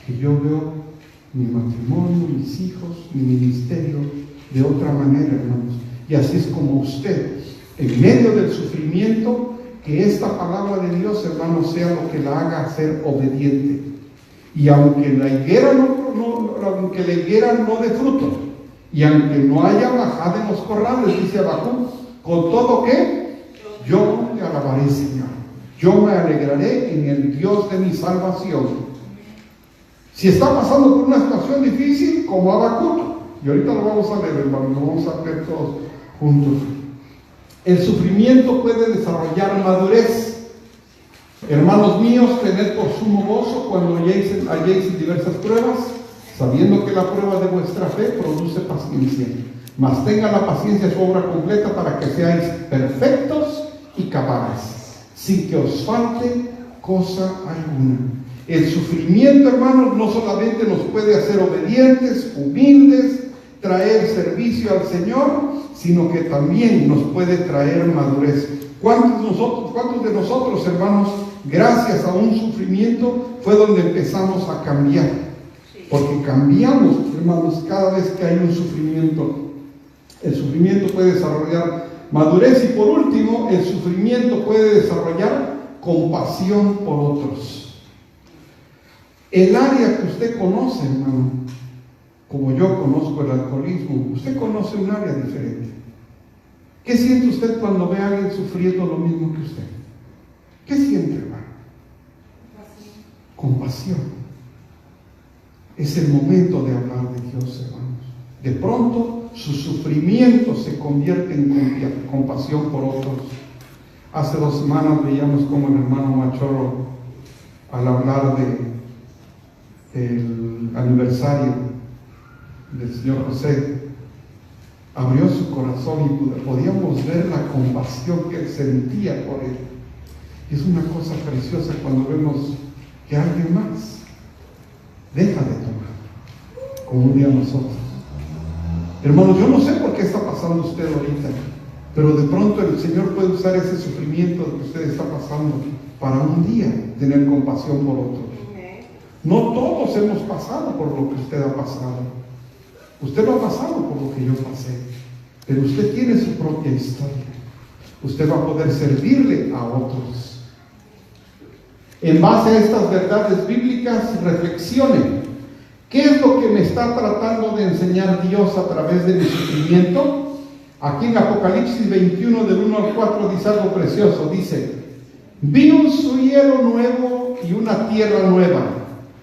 que yo veo mi matrimonio, mis hijos, mi ministerio de otra manera, hermanos. Y así es como usted, en medio del sufrimiento, que esta palabra de Dios, hermanos, sea lo que la haga ser obediente. Y aunque la higuera aunque la higuera no dé fruto, y aunque no haya bajada en los corrales, dice Habacuc, con todo que yo te alabaré, Señor. Yo me alegraré en el Dios de mi salvación. Si está pasando por una situación difícil, como Habacuc, y ahorita lo vamos a leer, hermano, lo vamos a leer todos juntos. El sufrimiento puede desarrollar madurez. Hermanos míos, tened por sumo gozo cuando halléis diversas pruebas, sabiendo que la prueba de vuestra fe produce paciencia. Mas tenga la paciencia su obra completa para que seáis perfectos y cabales, sin que os falte cosa alguna. El sufrimiento, hermanos, no solamente nos puede hacer obedientes, humildes, traer servicio al Señor, sino que también nos puede traer madurez. ¿Cuántos de nosotros, hermanos, gracias a un sufrimiento fue donde empezamos a cambiar? Porque cambiamos, hermanos, cada vez que hay un sufrimiento. El sufrimiento puede desarrollar madurez y, por último, el sufrimiento puede desarrollar compasión por otros. El área que usted conoce, hermano, como yo conozco el alcoholismo, usted conoce un área diferente. ¿Qué siente usted cuando ve a alguien sufriendo lo mismo que usted? ¿Qué siente, hermano? Compasión. Es el momento de hablar de Dios, hermanos. De pronto, su sufrimiento se convierte en compasión por otros. Hace 2 semanas veíamos cómo el hermano Machorro, al hablar del aniversario del señor José, abrió su corazón y podíamos ver la compasión que él sentía por él. Es una cosa preciosa cuando vemos que alguien más deja de tomar, como un día nosotros. Hermanos, yo no sé por qué está pasando usted ahorita, pero de pronto el Señor puede usar ese sufrimiento que usted está pasando para un día tener compasión por otros. No todos hemos pasado por lo que usted ha pasado. Usted no ha pasado por lo que yo pasé, pero usted tiene su propia historia. Usted va a poder servirle a otros. En base a estas verdades bíblicas, reflexione. ¿Qué es lo que me está tratando de enseñar Dios a través de mi sufrimiento? Aquí en Apocalipsis 21, del 1 al 4, dice algo precioso. Dice: vi un cielo nuevo y una tierra nueva,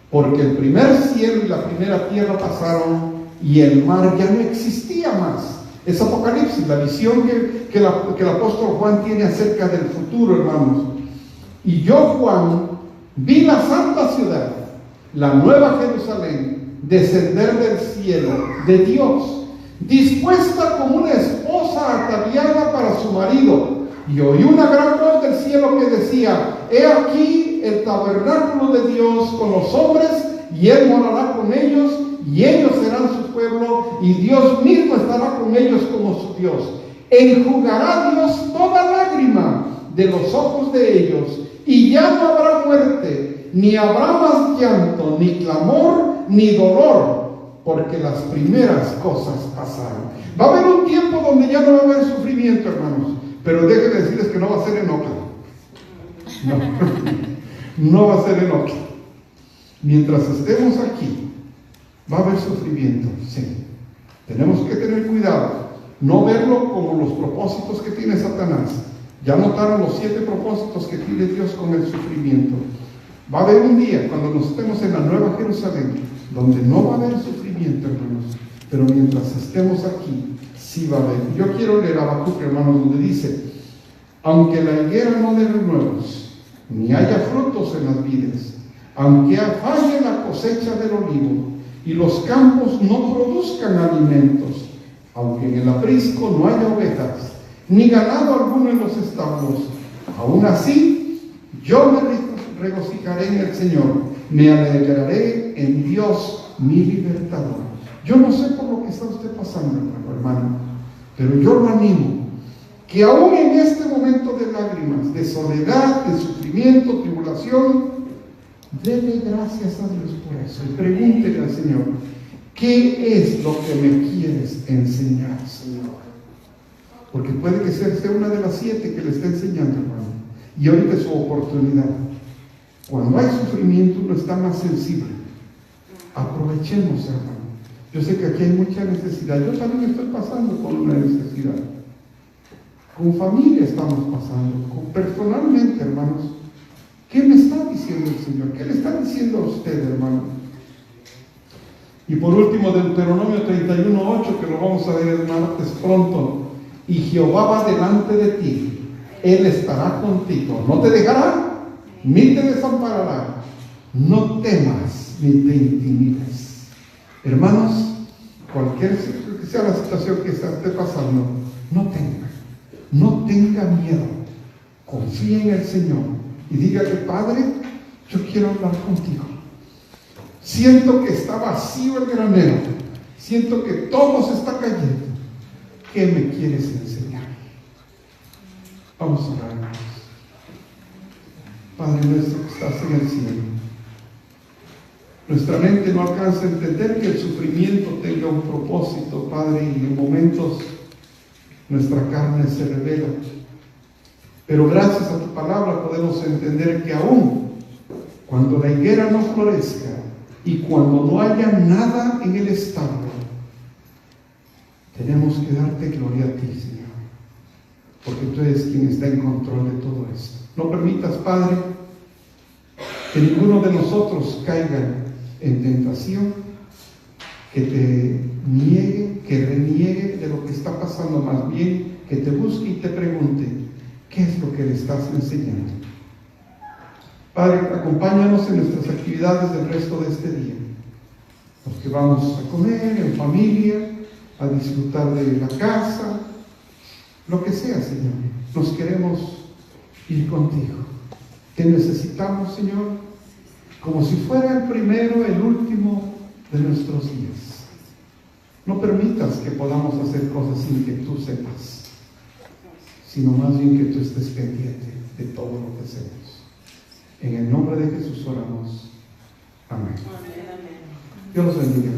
porque el primer cielo y la primera tierra pasaron y el mar ya no existía más. Es Apocalipsis, la visión que el apóstol Juan tiene acerca del futuro, hermanos. Y yo, Juan, vi la santa ciudad, la nueva Jerusalén, descender del cielo de Dios, dispuesta como una esposa ataviada para su marido. Y oí una gran voz del cielo que decía: he aquí el tabernáculo de Dios con los hombres, y Él morará con ellos, y ellos serán su pueblo, y Dios mismo estará con ellos como su Dios. Enjugará Dios toda lágrima de los ojos de ellos, y ya no habrá muerte, ni habrá más llanto, ni clamor, ni dolor, porque las primeras cosas pasaron. Va a haber un tiempo donde ya no va a haber sufrimiento, hermanos, pero déjenme decirles que no va a ser en Oakland. No va a ser en Oakland. Mientras estemos aquí, va a haber sufrimiento, sí. Tenemos que tener cuidado, no verlo como los propósitos que tiene Satanás. Ya notaron los 7 propósitos que tiene Dios con el sufrimiento. Va a haber un día cuando nos estemos en la Nueva Jerusalén, donde no va a haber sufrimiento, hermanos, pero mientras estemos aquí, sí va a haber. Yo quiero leer Habacuc, hermanos, donde dice: aunque la higuera no dé renuevos, ni haya frutos en las vides, aunque falle la cosecha del olivo, y los campos no produzcan alimentos, aunque en el aprisco no haya ovejas, ni ganado alguno en los establos, aún así yo me regocijaré en el Señor, me alegraré en Dios mi libertador. Yo no sé por lo que está usted pasando, hermano, pero yo lo animo, que aún en este momento de lágrimas, de soledad, de sufrimiento, tribulación, dele gracias a Dios por eso y pregúntele al Señor: ¿qué es lo que me quieres enseñar, Señor? Porque puede que sea una de las 7 que le está enseñando, hermano, y ahorita es su oportunidad. Cuando hay sufrimiento, uno está más sensible Aprovechemos, hermano. Yo sé que aquí hay mucha necesidad. Yo también estoy pasando por una necesidad. Con familia estamos pasando. Personalmente, hermanos. ¿Qué me está diciendo el Señor? ¿Qué le está diciendo a usted, hermano? Y por último, Deuteronomio 31:8, que lo vamos a ver el martes pronto. Y Jehová va delante de ti. Él estará contigo. No te dejará, ni te desamparará. No temas, ni te intimides. Hermanos, cualquier que sea la situación que esté pasando, no tenga miedo. Confíe en el Señor y dígale: Padre, yo quiero hablar contigo. Siento que está vacío el granero. Siento que todo se está cayendo. ¿Qué me quieres enseñar? Vamos a orar. Padre nuestro que estás en el cielo, nuestra mente no alcanza a entender que el sufrimiento tenga un propósito, Padre, y en momentos nuestra carne se revela. Pero gracias a tu palabra podemos entender que aún cuando la higuera no florezca y cuando no haya nada en el establo, tenemos que darte gloria a ti, Señor, porque tú eres quien está en control de todo esto. No permitas, Padre, que ninguno de nosotros caiga en tentación, que te niegue, que reniegue de lo que está pasando, más bien que te busque y te pregunte: ¿qué es lo que le estás enseñando? Padre, acompáñanos en nuestras actividades del resto de este día. Los que vamos a comer en familia, a disfrutar de la casa, lo que sea, Señor. Nos queremos ir contigo. Te necesitamos, Señor, como si fuera el primero, el último de nuestros días. No permitas que podamos hacer cosas sin que tú sepas, sino más bien que tú estés pendiente de todo lo que hacemos. En el nombre de Jesús oramos. Amén. Dios los bendiga.